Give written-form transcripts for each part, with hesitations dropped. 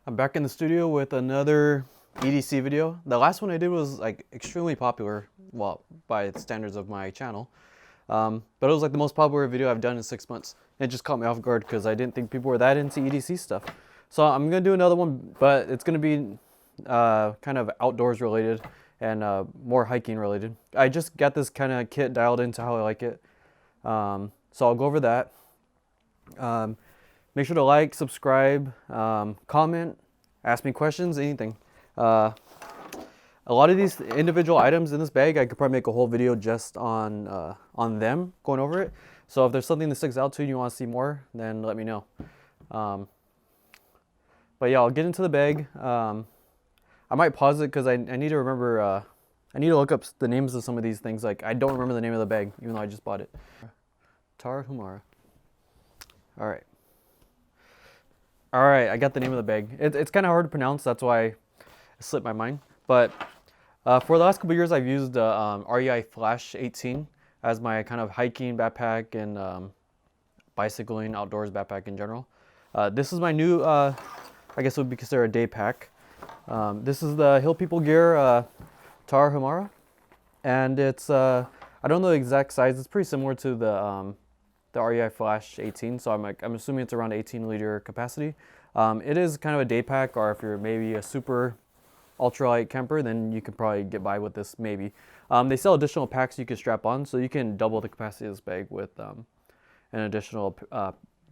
I'm back in the studio with another EDC video. The last one I did was like extremely popular, well, by the standards of my channel. But it was like the most popular video I've done in 6 months. It just caught me off guard because I didn't think people were that into EDC stuff. So I'm gonna do another one, but it's gonna be kind of outdoors related and more hiking related. I just got this kind of kit dialed into how I like it. So I'll go over that. Make sure to like, subscribe, comment, ask me questions, anything. A lot of these individual items in this bag, I could probably make a whole video just on them, going over it. So if there's something that sticks out to you and you want to see more, then let me know. But yeah, I'll get into the bag. I might pause it because I need to remember, I need to look up the names of some of these things. Like, I don't remember the name of the bag, even though I just bought it. Tarahumara. All right. All right, I got the name of the bag. It's kind of hard to pronounce, that's why it slipped my mind. But for the last couple of years, I've used REI Flash 18 as my kind of hiking backpack and bicycling outdoors backpack in general. This is my new, I guess it would be considered a day pack. This is the Hill People Gear Tarahumara, and it's I don't know the exact size. It's pretty similar to the REI Flash 18, so I'm assuming it's around 18-liter capacity. It is kind of a day pack, or if you're maybe a super ultralight camper, then you could probably get by with this maybe. They sell additional packs you can strap on, so you can double the capacity of this bag with an additional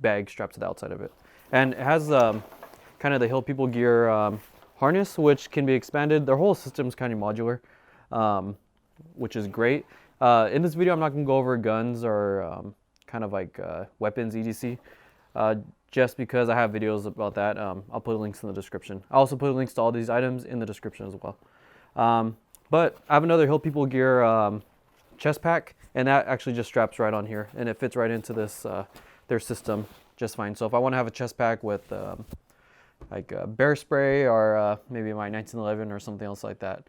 bag strapped to the outside of it. And it has kind of the Hill People Gear harness, which can be expanded. Their whole system is kind of modular, which is great. In this video, I'm not going to go over guns or kind of like weapons EDC, just because I have videos about that. I'll put links in the description. I'll also put links to all these items in the description as well. But I have another Hill People Gear chest pack, and that actually just straps right on here, and it fits right into this their system just fine. So if I want to have a chest pack with like bear spray or maybe my 1911 or something else like that,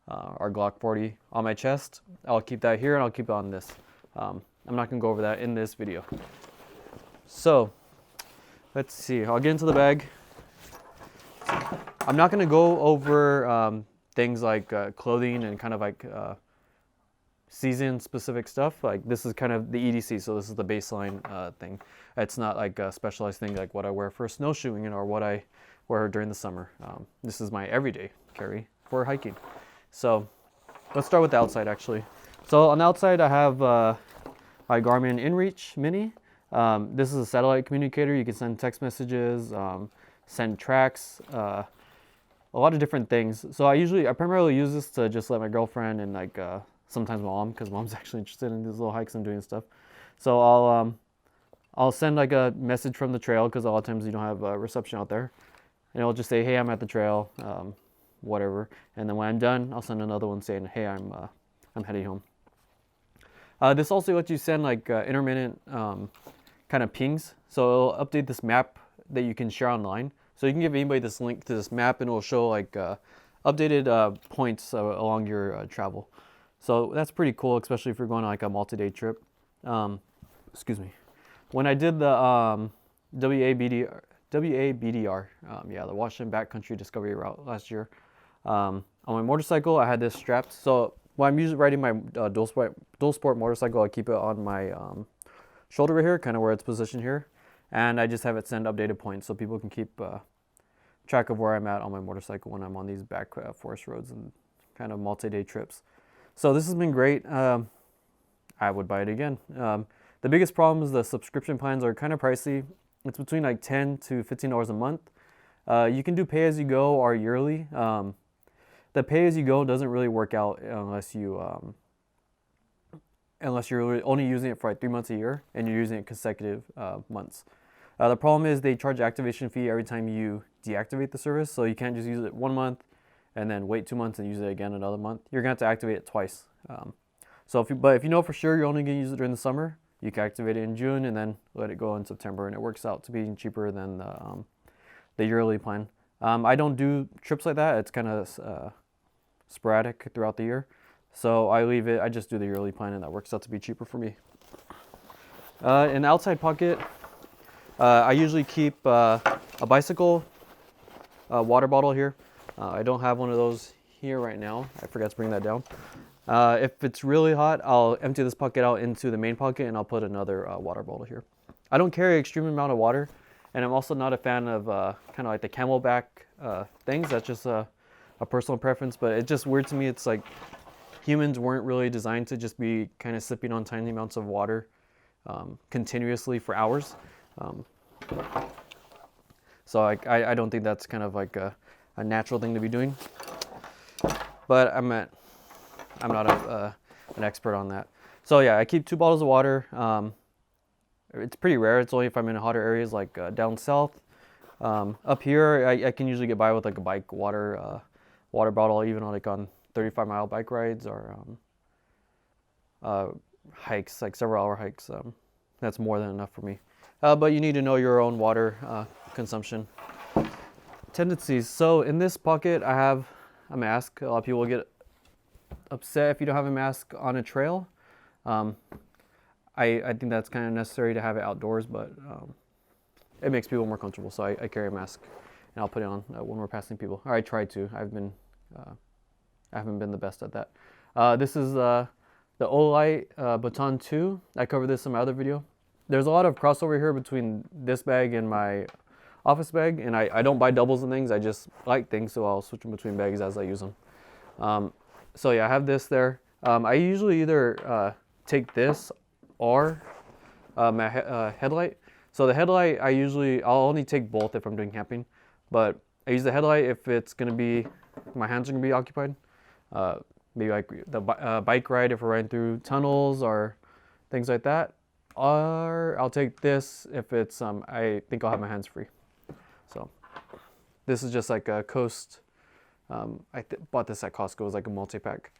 or Glock 40 on my chest, I'll keep that here and I'll keep it on this. I'm not going to go over that in this video. So, let's see. I'll get into the bag. I'm not going to go over things like clothing and kind of like season-specific stuff. Like, this is kind of the EDC, so this is the baseline thing. It's not like a specialized thing like what I wear for snowshoeing or what I wear during the summer. This is my everyday carry for hiking. So, let's start with the outside, actually. So, on the outside, I have my Garmin Inreach Mini. This is a satellite communicator. You can send text messages, send tracks, a lot of different things. So I primarily use this to just let my girlfriend and like sometimes my mom, because mom's actually interested in these little hikes and doing stuff. So I'll send like a message from the trail, because a lot of times you don't have reception out there, and it'll just say, hey, I'm at the trail, whatever. And then when I'm done, I'll send another one saying, hey, I'm heading home. This also lets you send like intermittent kind of pings. So it'll update this map that you can share online. So you can give anybody this link to this map, and it will show like updated points along your travel. So that's pretty cool, especially if you're going on like a multi-day trip. Excuse me. When I did the WABDR, yeah, the Washington Backcountry Discovery Route last year, on my motorcycle, I had this strapped. So when I'm usually riding my dual sport motorcycle, I keep it on my shoulder right here, kind of where it's positioned here, and I just have it send updated points so people can keep track of where I'm at on my motorcycle when I'm on these back forest roads and kind of multi-day trips. So this has been great. I would buy it again. The biggest problem is the subscription plans are kind of pricey. It's between like $10 to $15 a month. You can do pay as you go or yearly. The pay-as-you-go doesn't really work out unless you're only using it for like 3 months a year and you're using it consecutive months. The problem is they charge activation fee every time you deactivate the service, so you can't just use it 1 month and then wait 2 months and use it again another month. You're gonna have to activate it twice. But if you know for sure you're only gonna use it during the summer, you can activate it in June and then let it go in September, and it works out to be cheaper than the yearly plan. I don't do trips like that. It's kind of sporadic throughout the year, so I just do the yearly plan, and that works out to be cheaper for me. In the outside pocket, I usually keep a bicycle water bottle here. I don't have one of those here right now. I forgot to bring that down. If it's really hot, I'll empty this pocket out into the main pocket and I'll put another water bottle here. I don't carry an extreme amount of water, and I'm also not a fan of kind of like the camelback things. That's just a personal preference, but it's just weird to me. It's like humans weren't really designed to just be kind of sipping on tiny amounts of water continuously for hours. So I don't think that's kind of like a natural thing to be doing. But I'm not an expert on that. So yeah, I keep 2 bottles of water. It's pretty rare. It's only if I'm in hotter areas like down south. Up here, I can usually get by with like a bike water bottle, even like on 35-mile bike rides or hikes, like several hour hikes. That's more than enough for me. But you need to know your own water consumption tendencies. So in this pocket, I have a mask. A lot of people get upset if you don't have a mask on a trail. I think that's kind of necessary to have it outdoors, but it makes people more comfortable. So I carry a mask and I'll put it on when we're passing people. Or I try to. I haven't been the best at that. This is the Olight Baton 2. I covered this in my other video. There's a lot of crossover here between this bag and my office bag, and I don't buy doubles and things. I just like things, so I'll switch them between bags as I use them. So yeah, I have this there. I usually either take this or my headlight. So the headlight, I'll only take both if I'm doing camping, but I use the headlight if it's gonna be, my hands are gonna be occupied. Maybe like the bike ride if we're riding through tunnels or things like that. Or I'll take this if it's, I think I'll have my hands free. So this is just like a Coast, I bought this at Costco. It was like a multi-pack.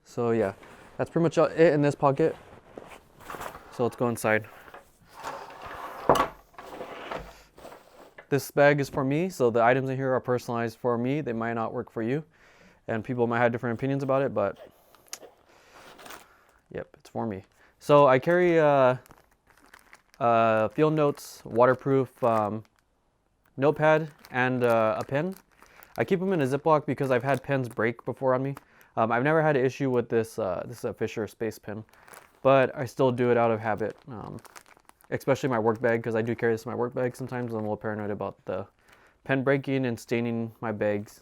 So yeah, that's pretty much it in this pocket. So let's go inside. This bag is for me, so the items in here are personalized for me. They might not work for you, and people might have different opinions about it, but yep, it's for me. So I carry field notes, waterproof notepad, and a pen. I keep them in a Ziploc because I've had pens break before on me. I've never had an issue with this. This is a Fisher Space pen, but I still do it out of habit, especially my work bag, because I do carry this in my work bag sometimes. I'm a little paranoid about the pen breaking and staining my bags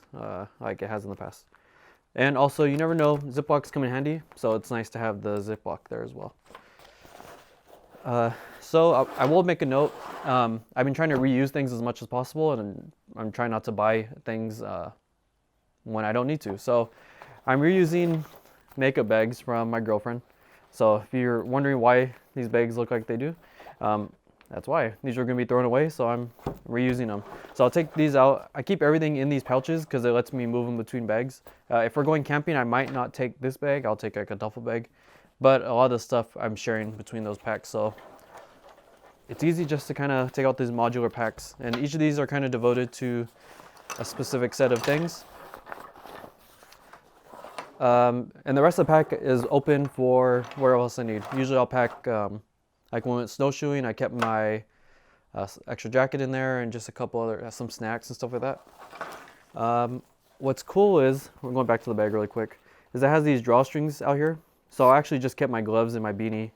like it has in the past. And also, you never know, Ziplocs come in handy, so it's nice to have the Ziploc there as well. So I will make a note. I've been trying to reuse things as much as possible, and I'm trying not to buy things when I don't need to. So I'm reusing makeup bags from my girlfriend. So if you're wondering why these bags look like they do, that's why. These are going to be thrown away, so I'm reusing them. So I'll take these out. I keep everything in these pouches because it lets me move them between bags. If we're going camping, I might not take this bag. I'll take like a duffel bag. But a lot of the stuff I'm sharing between those packs. So it's easy just to kind of take out these modular packs. And each of these are kind of devoted to a specific set of things. And the rest of the pack is open for whatever else I need. Usually I'll pack, like when we went snowshoeing, I kept my extra jacket in there and just a couple other, some snacks and stuff like that. What's cool is, we're going back to the bag really quick, is it has these drawstrings out here. So I actually just kept my gloves and my beanie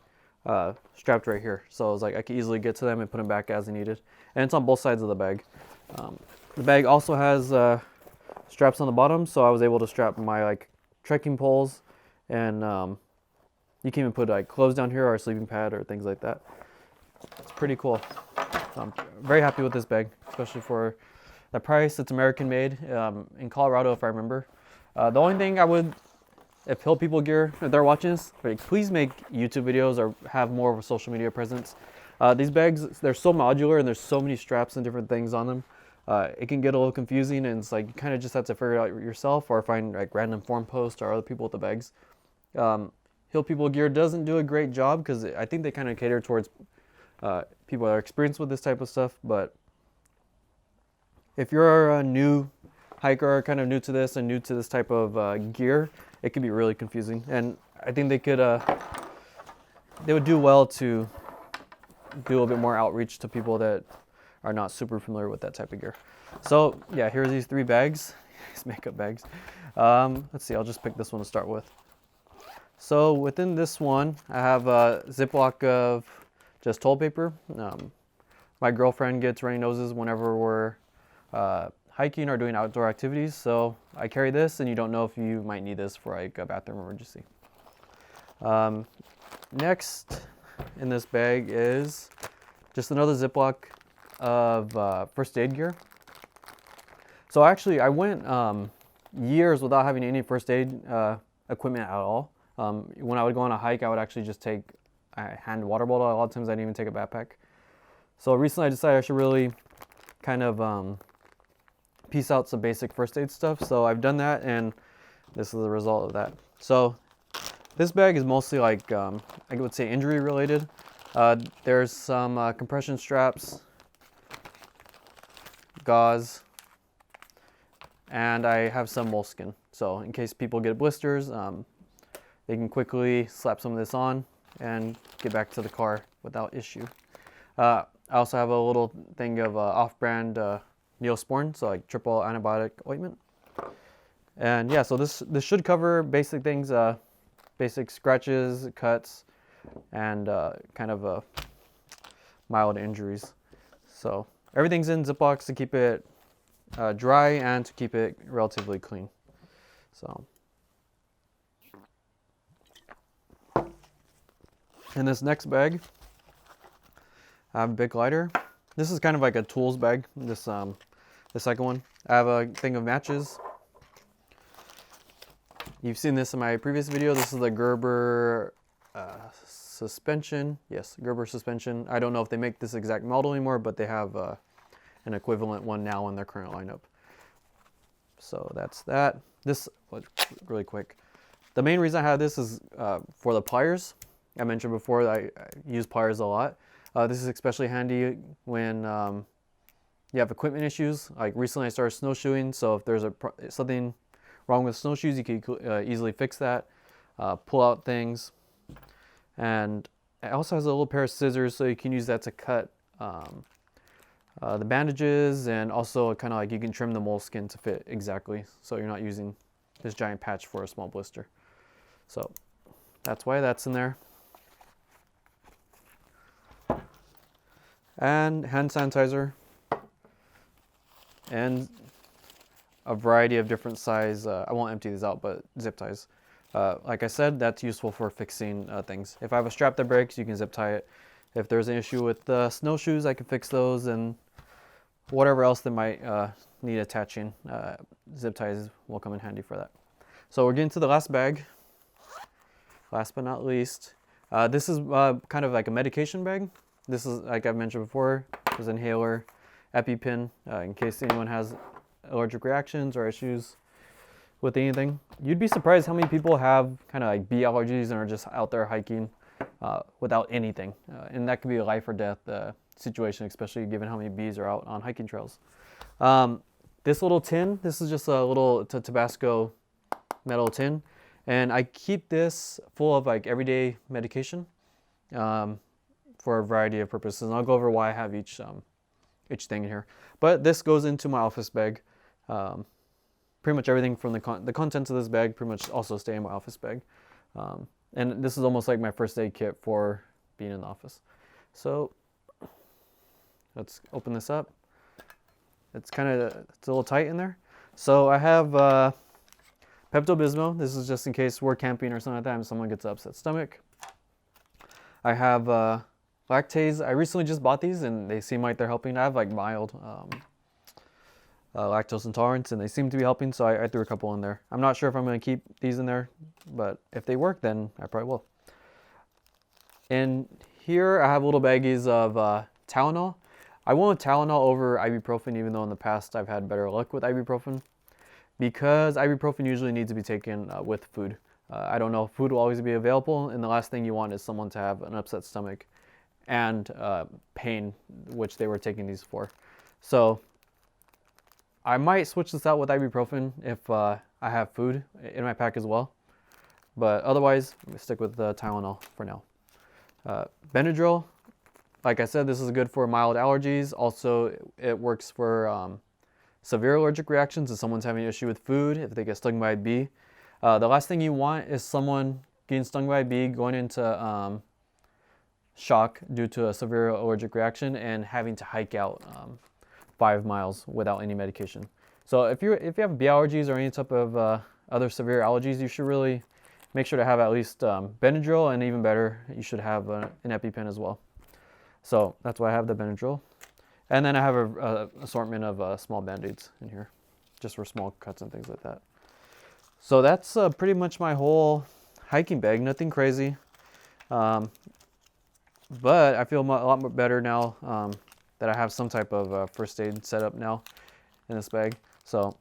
strapped right here. So I was like, I could easily get to them and put them back as needed. And it's on both sides of the bag. The bag also has straps on the bottom, so I was able to strap my like trekking poles, and you can even put like clothes down here or a sleeping pad or things like that. It's pretty cool. So I'm very happy with this bag, especially for the price. It's American made in Colorado, if I remember. The only thing I would, if Hill People Gear, if they're watching this, please make YouTube videos or have more of a social media presence. These bags, they're so modular and there's so many straps and different things on them. It can get a little confusing, and it's like you kind of just have to figure it out yourself or find like random forum posts or other people with the bags. Hill People Gear doesn't do a great job because I think they kind of cater towards people that are experienced with this type of stuff. But if you're a new hiker, kind of new to this and new to this type of gear, it can be really confusing. And I think they could, they would do well to do a little bit more outreach to people that are not super familiar with that type of gear. So yeah, here's these 3 bags, these makeup bags. Let's see, I'll just pick this one to start with. So within this one, I have a Ziploc of just toilet paper. My girlfriend gets runny noses whenever we're hiking or doing outdoor activities, so I carry this, and you don't know if you might need this for like a bathroom emergency. Next in this bag is just another Ziploc of first aid gear. So actually, I went years without having any first aid equipment at all. When I would go on a hike, I would actually just take a hand water bottle. A lot of times I didn't even take a backpack. So recently I decided I should really kind of piece out some basic first aid stuff. So I've done that, and this is the result of that. So this bag is mostly like, I would say injury related. There's some compression straps, gauze, and I have some Moleskin. So in case people get blisters, they can quickly slap some of this on and get back to the car without issue. I also have a little thing of off-brand Neosporin, so like triple antibiotic ointment. And yeah, so this should cover basic things, basic scratches, cuts, and kind of mild injuries. So everything's in Ziplocs to keep it dry and to keep it relatively clean. So in this next bag, I have a big lighter. This is kind of like a tools bag. This the second one. I have a thing of matches. You've seen this in my previous video. This is the Gerber suspension. Yes, Gerber suspension. I don't know if they make this exact model anymore, but they have an equivalent one now in their current lineup. So that's that. This, really quick. The main reason I have this is for the pliers. I mentioned before I use pliers a lot. This is especially handy when you have equipment issues. Like recently I started snowshoeing, so if there's something wrong with snowshoes, you can easily fix that, pull out things. And it also has a little pair of scissors, so you can use that to cut the bandages, and also kind of like you can trim the moleskin to fit exactly, so you're not using this giant patch for a small blister. So that's why that's in there. And hand sanitizer, and a variety of different size, I won't empty these out, but zip ties. Like I said, that's useful for fixing things. If I have a strap that breaks, you can zip tie it. If there's an issue with snowshoes, I can fix those, and whatever else that might need attaching, zip ties will come in handy for that. So we're getting to the last bag. Last but not least, this is kind of like a medication bag. This is, like I've mentioned before, there's an inhaler, EpiPen, in case anyone has allergic reactions or issues with anything. You'd be surprised how many people have kind of like bee allergies and are just out there hiking without anything. And that could be a life or death situation, especially given how many bees are out on hiking trails. This little tin, this is just a little Tabasco metal tin. And I keep this full of like everyday medication for a variety of purposes. And I'll go over why I have each thing in here. But this goes into my office bag. Pretty much everything from the contents of this bag pretty much also stay in my office bag. And this is almost like my first aid kit for being in the office. So let's open this up. It's a little tight in there. So I have Pepto Bismol. This is just in case we're camping or something like that and someone gets an upset stomach. I have Lactase. I recently just bought these and they seem like they're helping. I have like mild lactose intolerance and they seem to be helping, so I threw a couple in there. I'm not sure if I'm going to keep these in there, but if they work, then I probably will. And here I have little baggies of Tylenol. I went with Tylenol over ibuprofen, even though in the past I've had better luck with ibuprofen, because ibuprofen usually needs to be taken with food. I don't know if food will always be available, and the last thing you want is someone to have an upset stomach and pain, which they were taking these for. So I might switch this out with ibuprofen if I have food in my pack as well. But otherwise, I'm going to stick with the Tylenol for now. Benadryl, like I said, this is good for mild allergies. Also, it works for severe allergic reactions if someone's having an issue with food, if they get stung by a bee. The last thing you want is someone getting stung by a bee, going into shock due to a severe allergic reaction, and having to hike out 5 miles without any medication. So if you have bee allergies or any type of other severe allergies, you should really make sure to have at least Benadryl, and even better, you should have an EpiPen as well. So that's why I have the Benadryl. And then I have a assortment of small Band-Aids in here, just for small cuts and things like that. So that's pretty much my whole hiking bag, nothing crazy. But I feel a lot more better now that I have some type of first aid set up now in this bag. So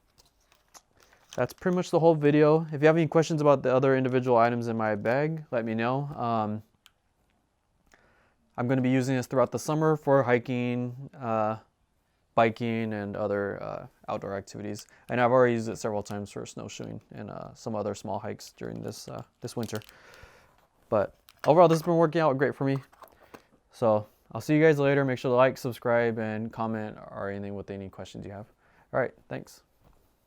that's pretty much the whole video. If you have any questions about the other individual items in my bag, let me know. I'm going to be using this throughout the summer for hiking, biking, and other outdoor activities. And I've already used it several times for snowshoeing and some other small hikes during this winter. But overall, this has been working out great for me. So I'll see you guys later. Make sure to like, subscribe, and comment or anything with any questions you have. All right, thanks.